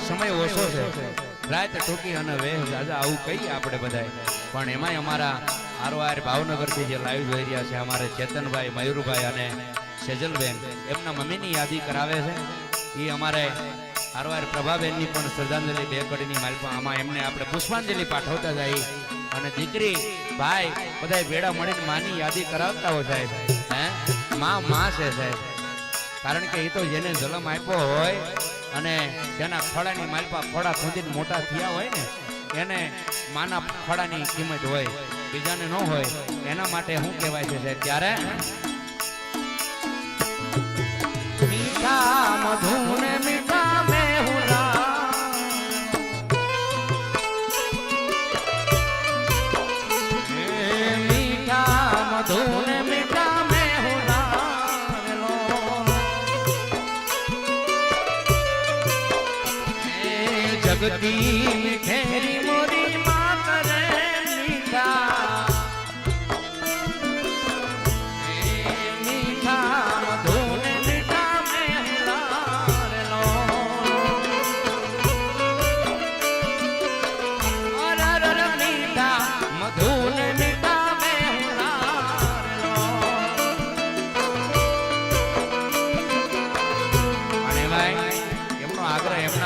સમય ઓછો છે, રાત ટૂંકી અને વેહ જાજા આવું કહીએ આપણે બધાય, પણ એમાંય અમારા આરવાર ભાવનગરથી જે લાઈવ જોઈ રહ્યા છે અમારે ચેતનભાઈ, મયુરભાઈ અને સેજલબેન, એમના મમ્મીની યાદી કરાવે છે. એ અમારે આરવાર પ્રભાબેનની પણ શ્રદ્ધાંજલિ 2 કડીની માલપા આમાં એમને આપણે પુષ્પાંજલિ પાઠવતા જાય અને દીકરી ભાઈ બધાય ભેળા મળીને માની યાદી કરાવતા હોય સાહેબ. માં છે સાહેબ, કારણ કે એ તો જેને જન્મ આપ્યો હોય અને જેના ખોડાની માલપા ખોડા ખોદીને મોટા થયા હોય ને એને માના ખોડાની કિંમત હોય, બીજાને ન હોય. એના માટે શું કહેવાય છે સાહેબ, ત્યારે મીઠા મધુને મીઠા મેહુલા, મીઠા મધુને મીઠા મેહુલા, જગતી મીઠેરી મોરી માત રે મીઠા,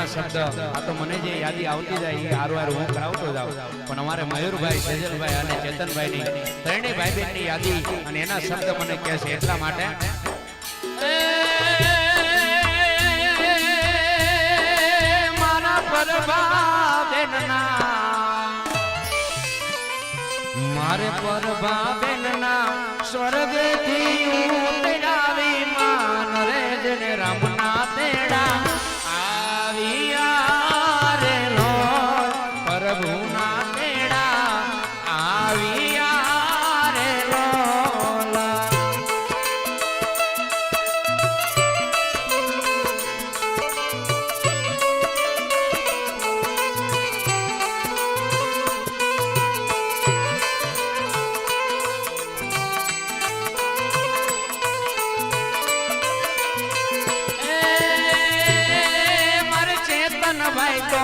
શબ્દ આ તો મને જે યાદી આવતી જાય એ હારવાર હું કરાવતો જાઉં, પણ અમારે મયુરભાઈ, સેજલભાઈ અને ચેતનભાઈની ત્રણેય ભાઈ બહેનની યાદી અને એના શબ્દ મને કહે છે. એટલા માટે મારા પરભાબેનના સ્વર્ગથી ઉતરાવી માન રે જને રામના તેડા પ્રભુના તેડા આવ્યા રે લોલા. મારે ચેતનભાઈ તો